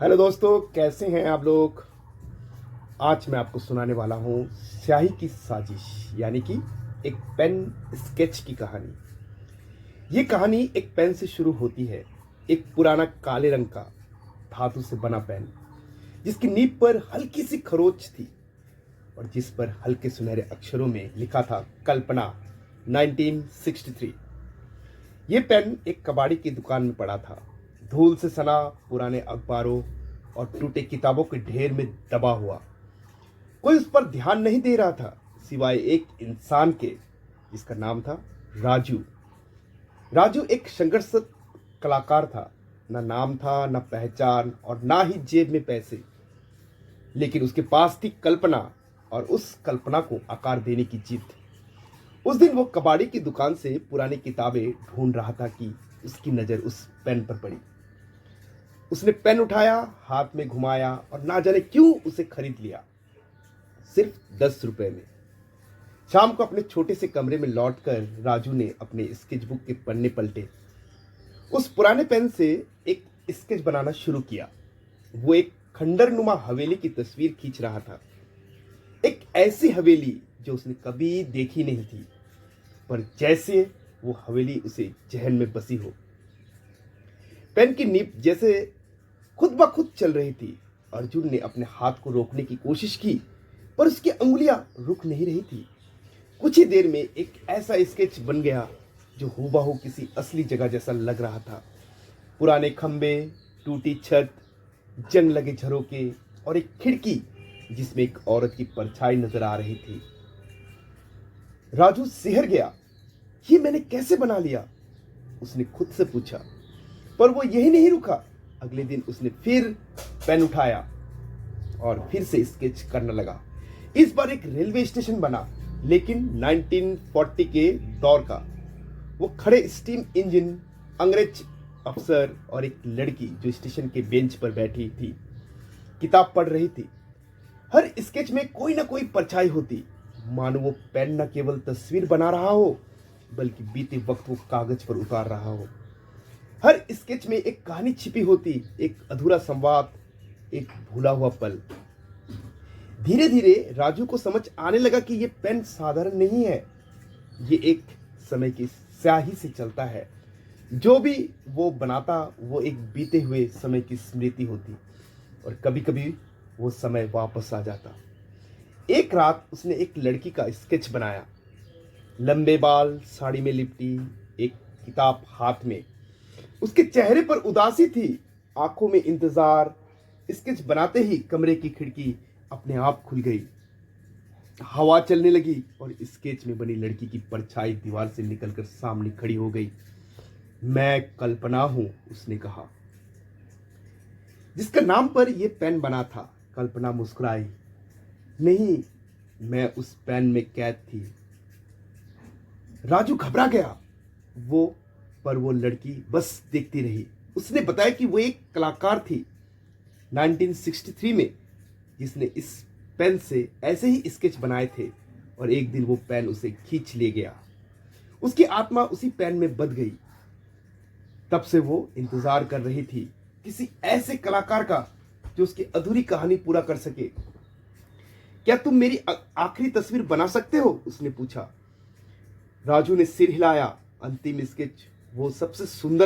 Hello दोस्तों, कैसे हैं आप लोग। आज मैं आपको सुनाने वाला हूँ स्याही की साजिश, यानी कि एक पेन स्केच की कहानी। ये कहानी एक पेन से शुरू होती है। एक पुराना काले रंग का धातु से बना पेन, जिसकी नीब पर हल्की सी खरोच थी और जिस पर हल्के सुनहरे अक्षरों में लिखा था कल्पना 1963। ये पेन एक कबाड़ी की दुकान में पड़ा था, धूल से सना पुराने अखबारों और टूटे किताबों के ढेर में दबा हुआ। कोई उस पर ध्यान नहीं दे रहा था, सिवाय एक इंसान के, जिसका नाम था राजू। राजू एक संघर्ष कलाकार था। न नाम था, न पहचान, और ना ही जेब में पैसे। लेकिन उसके पास थी कल्पना, और उस कल्पना को आकार देने की जिद। उस दिन वो कबाड़ी की दुकान से पुरानी किताबें ढूंढ रहा था कि उसकी नजर उस पेन पर पड़ी। उसने पेन उठाया, हाथ में घुमाया और ना जाने क्यों उसे खरीद लिया, सिर्फ 10 रुपए में। शाम को अपने छोटे से कमरे में लौटकर राजू ने अपने स्केचबुक के पन्ने पलटे। उस पुराने पेन से एक स्केच बनाना शुरू किया। वो एक खंडरनुमा हवेली की तस्वीर खींच रहा था। एक ऐसी हवेली जो उसने कभी देखी नहीं थी, पर जैसे वो हवेली उसे जहन में बसी हो। पेन की नीब जैसे खुद ब खुद चल रही थी। अर्जुन ने अपने हाथ को रोकने की कोशिश की, पर उसकी अंगुलियां रुक नहीं रही थी। कुछ ही देर में एक ऐसा स्केच बन गया जो हूबहू किसी असली जगह जैसा लग रहा था। पुराने खंबे, टूटी छत, जंग लगे झरोके और एक खिड़की जिसमें एक औरत की परछाई नजर आ रही थी। राजू सिहर गया। ये मैंने कैसे बना लिया, उसने खुद से पूछा। पर वो यही नहीं रुका। अगले दिन उसने फिर पेन उठाया और फिर से स्केच करने लगा। इस बार एक रेलवे स्टेशन बना, लेकिन 1940 के दौर का। वो खड़े स्टीम इंजन, अंग्रेज अफसर और एक लड़की जो स्टेशन के बेंच पर बैठी थी, किताब पढ़ रही थी। हर स्केच में कोई ना कोई परछाई होती, मानो वो पेन न केवल तस्वीर बना रहा हो, बल्कि बीते वक्त वो कागज पर उतार रहा हो। हर स्केच में एक कहानी छिपी होती, एक अधूरा संवाद, एक भूला हुआ पल। धीरे धीरे राजू को समझ आने लगा कि ये पेन साधारण नहीं है। ये एक समय की स्याही से चलता है। जो भी वो बनाता वो एक बीते हुए समय की स्मृति होती, और कभी कभी वो समय वापस आ जाता। एक रात उसने एक लड़की का स्केच बनाया। लंबे बाल, साड़ी में लिपटी, एक किताब हाथ में। उसके चेहरे पर उदासी थी, आंखों में इंतजार। स्केच बनाते ही कमरे की खिड़की अपने आप खुल गई। हवा चलने लगी और स्केच में बनी लड़की की परछाई दीवार से निकलकर सामने खड़ी हो गई। मैं कल्पना हूं, उसने कहा, जिसका नाम पर यह पेन बना था। कल्पना मुस्कुराई। नहीं, मैं उस पेन में कैद थी। राजू घबरा गया। वो पर वो लड़की बस देखती रही। उसने बताया कि वो एक कलाकार थी 1963 में, जिसने इस पेन से ऐसे ही स्केच बनाए थे, और एक दिन वो पेन उसे खींच ले गया। उसकी आत्मा उसी पेन में बंध गई। तब से वो इंतजार कर रही थी किसी ऐसे कलाकार का जो उसकी अधूरी कहानी पूरा कर सके। क्या तुम मेरी आखिरी तस्वीर बना सकते हो, उसने पूछा। राजू ने सिर हिलाया। अंतिम स्केच वो सबसे सुंदर